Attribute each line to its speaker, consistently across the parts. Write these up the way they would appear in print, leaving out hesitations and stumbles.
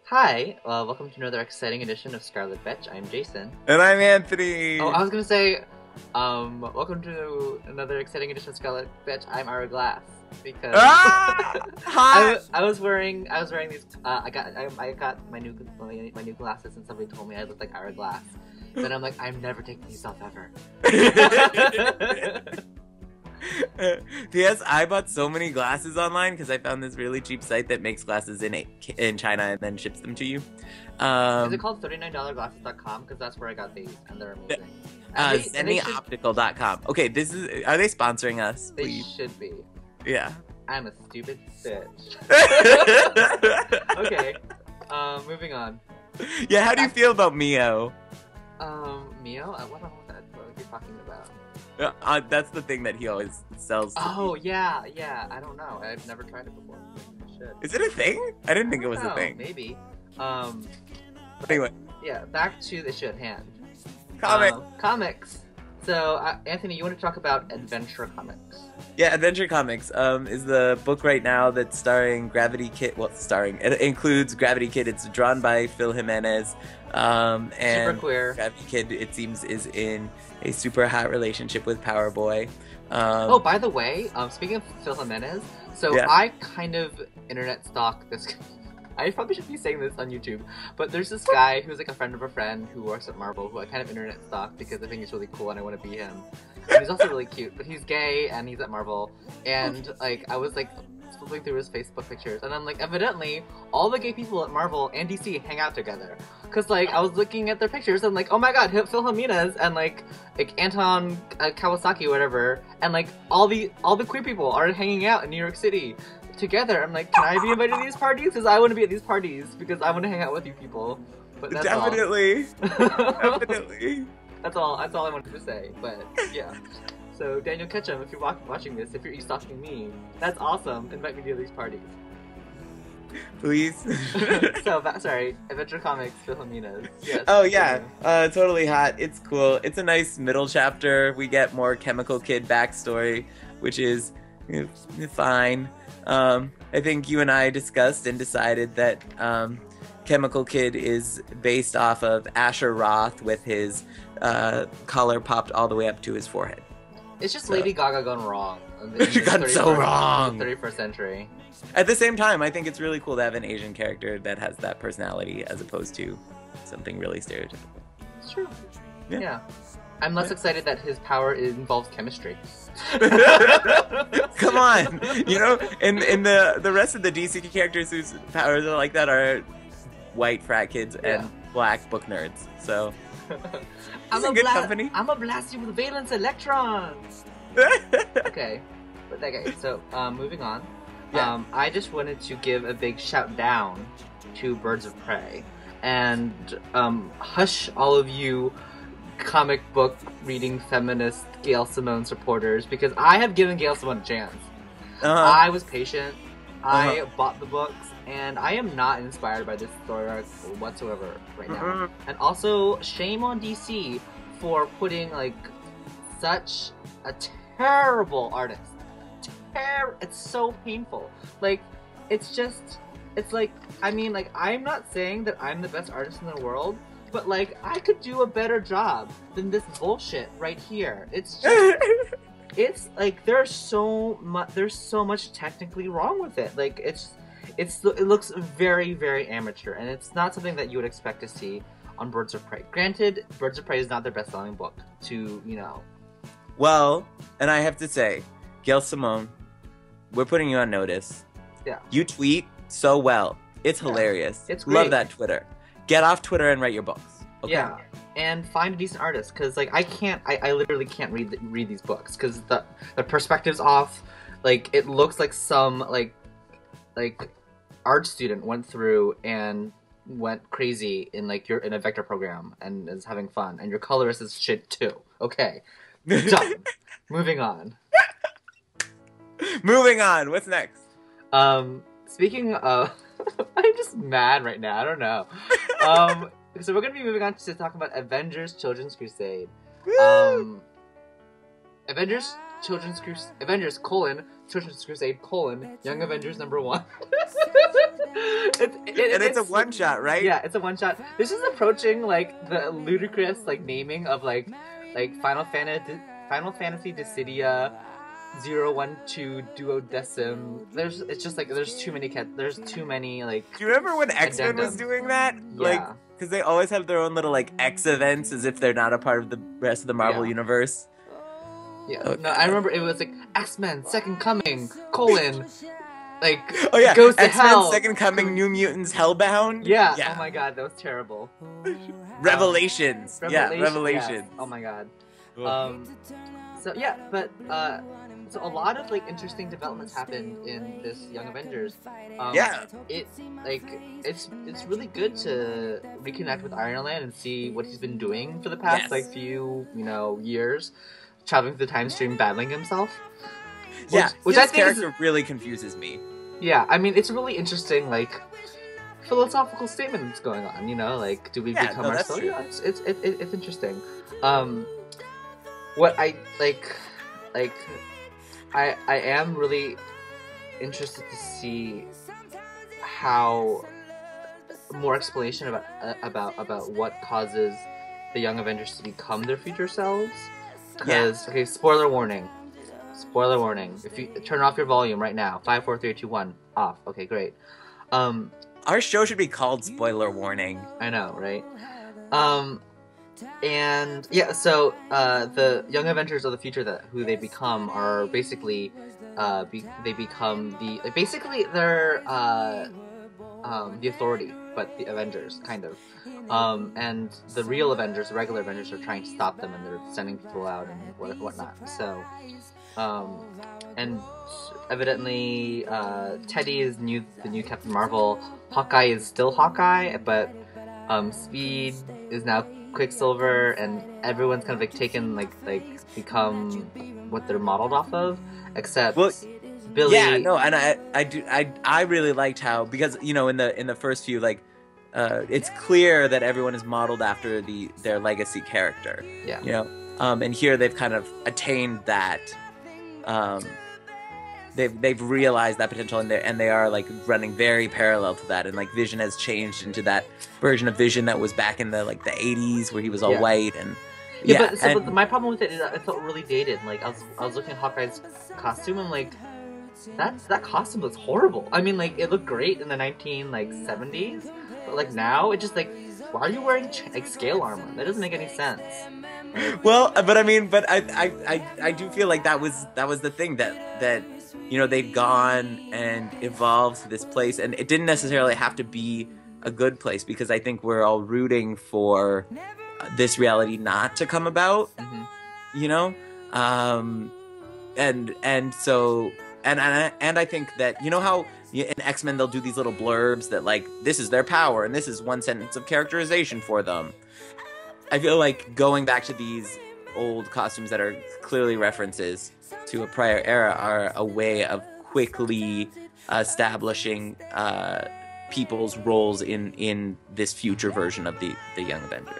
Speaker 1: Hi, welcome to another exciting edition of Scarlet Betch. I'm Jason.
Speaker 2: And I'm Anthony.
Speaker 1: Oh, I was gonna say, welcome to another exciting edition of Scarlet Betch. I'm Ira Glass because
Speaker 2: Hi.
Speaker 1: I was wearing these. I got my new glasses, and somebody told me I looked like Ira Glass. But I'm like, I'm never taking these off ever.
Speaker 2: P.S. I bought so many glasses online because I found this really cheap site that makes glasses in China and then ships them to you.
Speaker 1: Is it called $39glasses.com? Because that's where I got these, and they're amazing.
Speaker 2: Zennyoptical.com. Okay, are they sponsoring us?
Speaker 1: They
Speaker 2: Please?
Speaker 1: should be.
Speaker 2: Yeah.
Speaker 1: I'm a stupid bitch. Okay, moving on.
Speaker 2: Yeah, how do you feel about Mio?
Speaker 1: Mio? What are you talking about?
Speaker 2: That's the thing that he always sells to
Speaker 1: Oh,
Speaker 2: people.
Speaker 1: yeah, I don't know. I've never tried it before. I should.
Speaker 2: Is it a thing? I didn't think it was a thing.
Speaker 1: Maybe.
Speaker 2: Anyway.
Speaker 1: Yeah, back to the issue at hand.
Speaker 2: Comics.
Speaker 1: So, Anthony, you want to talk about Adventure Comics?
Speaker 2: Yeah, Adventure Comics is the book right now that's starring Gravity Kid. Well, it includes Gravity Kid. It's drawn by Phil Jimenez. And
Speaker 1: super queer.
Speaker 2: Gravity Kid, it seems, is in a super hot relationship with Power Boy.
Speaker 1: Oh, by the way, speaking of Phil Jimenez, so yeah. I kind of internet stalk this. I probably shouldn't be saying this on YouTube, but there's this guy who's like a friend of a friend who works at Marvel who I kind of internet stalk because I think he's really cool and I want to be him. And he's also really cute, but he's gay and he's at Marvel. And like I was like flipping through his Facebook pictures, and I'm like, evidently all the gay people at Marvel and DC hang out together. Cause like I was looking at their pictures and like, oh my god, Phil Jimenez and like Anton Kawasaki, whatever, and like all the queer people are hanging out in New York City together. I'm like, can I be invited to these parties? Because I want to be at these parties because I want to hang out with you people. But that's
Speaker 2: definitely. Definitely.
Speaker 1: That's all I wanted to say. But yeah. So Daniel Ketchum, if you're watching this, if you're stalking me, that's awesome. Invite me to these parties.
Speaker 2: Please.
Speaker 1: So sorry, Adventure Comics, Phil Jimenez. Yes.
Speaker 2: Oh yeah, totally hot. It's cool. It's a nice middle chapter. We get more Chemical Kid backstory, which is fine. I think you and I discussed and decided that Chemical Kid is based off of Asher Roth with his collar popped all the way up to his forehead.
Speaker 1: It's just Lady Gaga gone wrong.
Speaker 2: She got so wrong.
Speaker 1: In the 31st century.
Speaker 2: At the same time, I think it's really cool to have an Asian character that has that personality as opposed to something really stereotypical.
Speaker 1: It's true. Yeah. I'm less excited that his power involves chemistry.
Speaker 2: Come on, and the rest of the DC characters whose powers are like that are white frat kids and black book nerds. So
Speaker 1: I'm
Speaker 2: a good company.
Speaker 1: I'm a blast you with valence electrons. Okay, but okay. So moving on. Yeah. I just wanted to give a big shout down to Birds of Prey, and hush all of you comic book reading feminist Gail Simone supporters, because I have given Gail Simone a chance. I was patient. I bought the books, and I am not inspired by this story arc whatsoever right now. And also, shame on DC for putting like such a terrible artist. It's so painful. Like, it's like, I mean, like, I'm not saying that I'm the best artist in the world, but like, I could do a better job than this bullshit right here. It's just, it's like there's so much technically wrong with it. Like, it looks very, very amateur, and it's not something that you would expect to see on Birds of Prey. Granted, Birds of Prey is not their best-selling book.
Speaker 2: Well, and I have to say, Gail Simone, we're putting you on notice.
Speaker 1: Yeah.
Speaker 2: You tweet so well. It's hilarious.
Speaker 1: It's great.
Speaker 2: Love that Twitter. Get off Twitter and write your books. Okay?
Speaker 1: Yeah, and find a decent artist, because like I literally can't read these books because the perspective's off. Like, it looks like some like art student went through and went crazy in like in a vector program and is having fun, and your colorist is shit too. Okay, done. Moving on.
Speaker 2: Moving on. What's next?
Speaker 1: Speaking of, I'm just mad right now. I don't know. So we're gonna be moving on to talk about Avengers Children's Crusade. Avengers Children's Crusade, Young Avengers #1.
Speaker 2: it's a one shot, right?
Speaker 1: Yeah, it's a one shot. This is approaching like the ludicrous like naming of like Final Fantasy Dissidia 012 duodecim. It's just like there's too many like.
Speaker 2: Do you remember when X-Men was doing that?
Speaker 1: Yeah.
Speaker 2: Like, because they always have their own little like X events as if they're not a part of the rest of the Marvel universe.
Speaker 1: Yeah. Okay. No, I remember it was like X-Men Second Coming : like
Speaker 2: Goes
Speaker 1: to hell.
Speaker 2: Second Coming, New Mutants, Hellbound.
Speaker 1: Yeah. Oh my god, that was terrible.
Speaker 2: Revelations. Revelations.
Speaker 1: Yes. Oh my god. So yeah, but so a lot of like interesting developments happened in this Young Avengers. It's really good to reconnect with Iron Man and see what he's been doing for the past like few years, traveling through the time stream, battling himself. Which I think
Speaker 2: character really confuses me.
Speaker 1: Yeah, I mean it's a really interesting like philosophical statement that's going on. Like do we become ourselves? Yeah, it's interesting. What I I am really interested to see how more explanation about what causes the Young Avengers to become their future selves. Because spoiler warning. If you turn off your volume right now, 5, 4, 3, 2, 1, off. Okay, great.
Speaker 2: Our show should be called Spoiler Warning.
Speaker 1: I know, right? And yeah, so the Young Avengers of the future who they become are basically they're the Authority, but the Avengers kind of, and the real Avengers, the regular Avengers, are trying to stop them, and they're sending people out and whatnot. So, and evidently Teddy is the new Captain Marvel. Hawkeye is still Hawkeye, but Speed is now Quicksilver, and everyone's kind of like taken become what they're modeled off of, except Billy.
Speaker 2: Yeah, no, and I really liked how, because in the first few it's clear that everyone is modeled after their legacy character.
Speaker 1: Yeah.
Speaker 2: And here they've kind of attained that. They've realized that potential, and they are like running very parallel to that, and like Vision has changed into that version of Vision that was back in the 80s where he was all white and
Speaker 1: but my problem with it is it felt really dated. Like I was looking at Hawkeye's costume and like that costume looks horrible. I mean, like it looked great in the 1970s, but like now it just like, why are you wearing scale armor? That doesn't make any sense.
Speaker 2: Well, but I do feel like that was the thing that they'd gone and evolved to this place, and it didn't necessarily have to be a good place, because I think we're all rooting for this reality not to come about. Mm-hmm. And I think that how in X-Men they'll do these little blurbs that like this is their power and this is one sentence of characterization for them. I feel like going back to these old costumes that are clearly references to a prior era are a way of quickly establishing people's roles in this future version of the Young Avengers.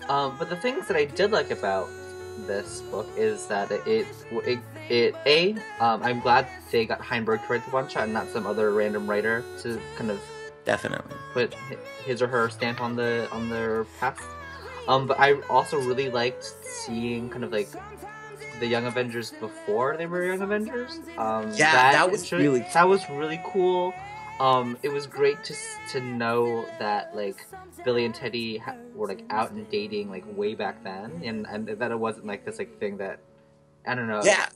Speaker 1: But the things that I did like about this book is that I'm glad they got Heinberg to write the one shot and not some other random writer to kind of
Speaker 2: definitely
Speaker 1: put his or her stamp on their past. But I also really liked seeing kind of like the Young Avengers before they were Young Avengers. That was really cool. It was great to know that like Billy and Teddy were like out and dating like way back then, and that it wasn't like this like thing that, I don't know.
Speaker 2: Yeah.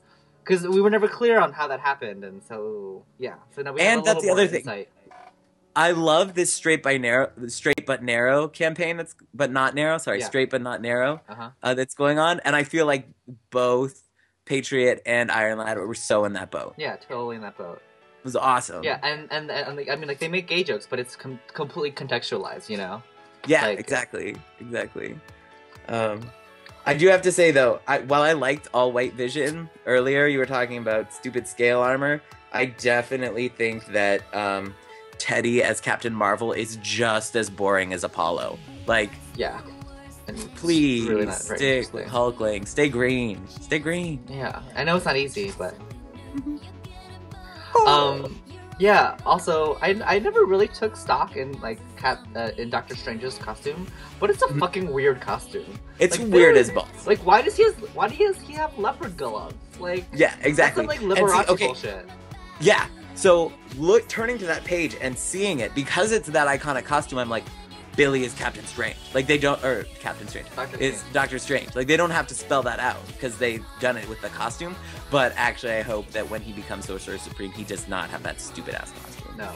Speaker 1: Because we were never clear on how that happened, and so yeah. So now we have a little more insight.
Speaker 2: I love this straight but narrow campaign. Straight but not narrow. That's going on, and I feel like both Patriot and Iron Lad were so in that boat.
Speaker 1: Yeah, totally in that boat.
Speaker 2: It was awesome.
Speaker 1: Yeah, and like, I mean, like they make gay jokes, but it's completely contextualized,
Speaker 2: Yeah, like, exactly. I do have to say though, while I liked all white Vision earlier, you were talking about stupid scale armor. I definitely think that Teddy as Captain Marvel is just as boring as Apollo. Like,
Speaker 1: yeah.
Speaker 2: Please really stick with Hulkling. Stay green. Stay green.
Speaker 1: Yeah, I know it's not easy, but Yeah. Also, I never really took stock in like in Doctor Strange's costume, but it's a fucking weird costume.
Speaker 2: It's
Speaker 1: like,
Speaker 2: weird as balls.
Speaker 1: Like, why does he have leopard gloves? Like,
Speaker 2: yeah, exactly.
Speaker 1: That's some, like Liberace
Speaker 2: okay,
Speaker 1: bullshit.
Speaker 2: Yeah. So turning to that page and seeing it, because it's that iconic costume, I'm like, Billy is Captain Strange. Like they don't, or Captain Strange is Doctor Strange. Like they don't have to spell that out because they've done it with the costume. But actually, I hope that when he becomes Sorcerer Supreme, he does not have that stupid ass costume.
Speaker 1: No.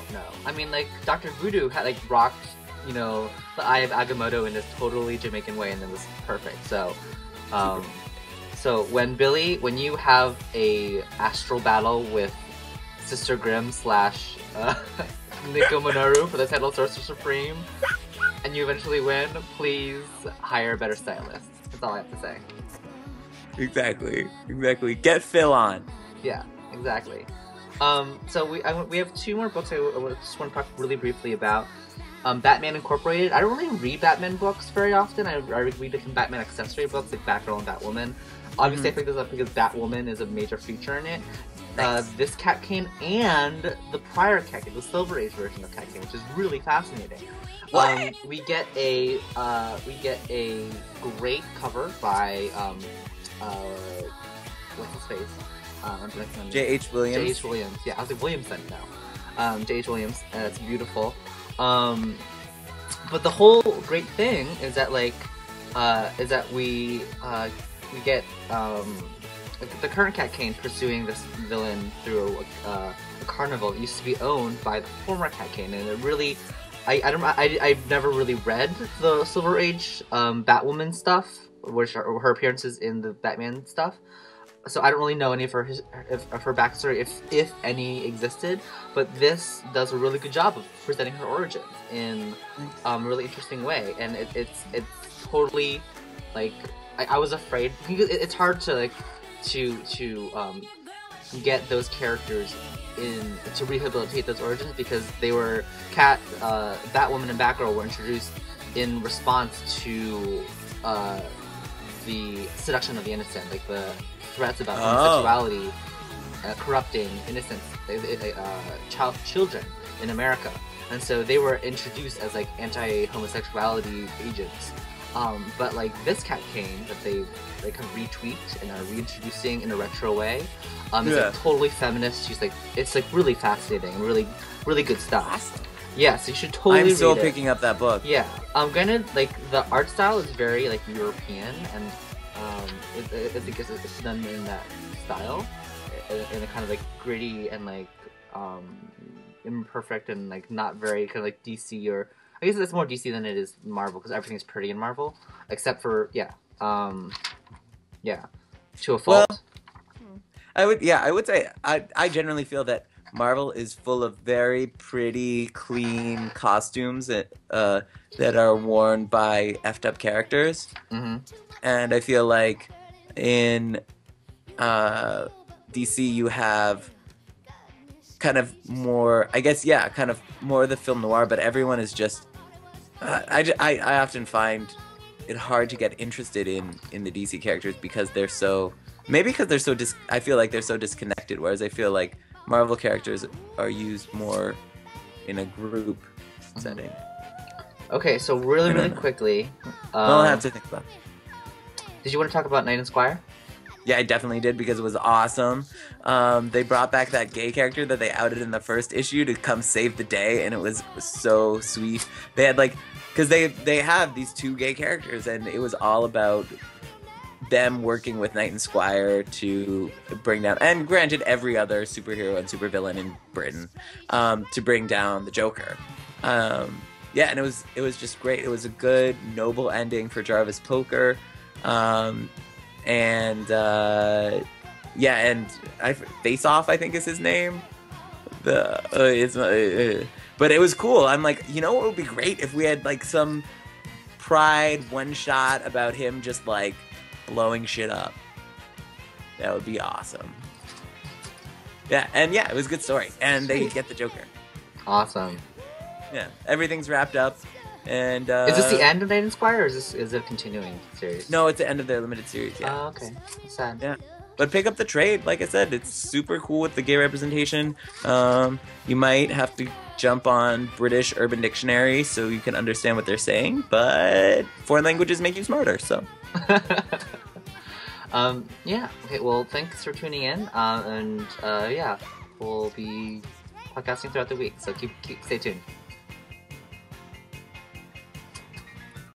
Speaker 1: I mean, like Doctor Voodoo had like rocked, you know, the Eye of Agamotto in this totally Jamaican way, and it was perfect. So, so when you have a astral battle with Sister Grimm / Nico Minoru for the title of Sorcerer Supreme, and you eventually win, please hire a better stylist. That's all I have to say.
Speaker 2: Exactly. Get Phil on.
Speaker 1: Yeah, exactly. So we have 2 more books I just want to talk really briefly about. Batman Incorporated. I don't really read Batman books very often. I read the Batman accessory books like Batgirl and Batwoman. Obviously, I picked this up because Batwoman is a major feature in it. Nice. This Cat Cane and the prior Cat Cane, the Silver Age version of Cat Cane, which is really fascinating. We get a great cover by what's his face?
Speaker 2: J.H. Williams.
Speaker 1: J.H. Williams. Yeah, I was like Williamson now. J.H. Williams. It's beautiful. But the whole great thing is that we get the current Cat Cane pursuing this villain through a carnival that used to be owned by the former Cat Cane, and it really, I've never really read the Silver Age Batwoman stuff, which are her appearances in the Batman stuff. So I don't really know any of her backstory, if any existed. But this does a really good job of presenting her origins in a really interesting way, and it's totally like I was afraid. It's hard to get those characters to rehabilitate those origins because they were Batwoman and Batgirl were introduced in response to the seduction of the innocent, like the threats about homosexuality corrupting innocent children in America, and so they were introduced as like anti-homosexuality agents. But like this Cat Cane that they kind of retweaked and are reintroducing in a retro way, is like totally feminist. It's like really fascinating and really, really good stuff. Awesome. Yeah, so you should totally read it. I'm
Speaker 2: still picking up that book.
Speaker 1: Yeah, I'm gonna like the art style is very like European, and I think it's done in that style, in a kind of like gritty and like imperfect and like not very kind of like DC, or I guess it's more DC than it is Marvel because everything's pretty in Marvel except for to a fault. Well,
Speaker 2: I would say I generally feel that Marvel is full of very pretty, clean costumes that are worn by effed up characters.
Speaker 1: Mm-hmm.
Speaker 2: And I feel like in DC you have kind of more, I guess, kind of more of the film noir, but everyone is just... I often find it hard to get interested in the DC characters because they're so... Maybe because they're so... I feel like they're so disconnected, whereas I feel like Marvel characters are used more in a group setting.
Speaker 1: Okay, so really quickly...
Speaker 2: I'll have to think about it.
Speaker 1: Did you want to talk about Knight and Squire?
Speaker 2: Yeah, I definitely did because it was awesome. They brought back that gay character that they outed in the first issue to come save the day, and it was so sweet. They had because they have these 2 gay characters, and it was all about them working with Knight and Squire to bring down, and granted every other superhero and supervillain in Britain, to bring down the Joker. And it was just great. It was a good, noble ending for Jarvis Poker. And Face Off, I think is his name. But it was cool. I'm like, you know what would be great if we had like some Pride one shot about him just like blowing shit up. That would be awesome. Yeah, and it was a good story. And they get the Joker.
Speaker 1: Awesome.
Speaker 2: Yeah, everything's wrapped up. And
Speaker 1: is this the end of Knight and Squire, or is it a continuing series?
Speaker 2: No, it's the end of their limited series. Yeah.
Speaker 1: Oh, okay. That's sad.
Speaker 2: Yeah. But pick up the trade. Like I said, it's super cool with the gay representation. You might have to jump on British Urban Dictionary so you can understand what they're saying, but foreign languages make you smarter, so.
Speaker 1: Yeah. Okay, well, thanks for tuning in, and yeah, we'll be podcasting throughout the week, so stay tuned.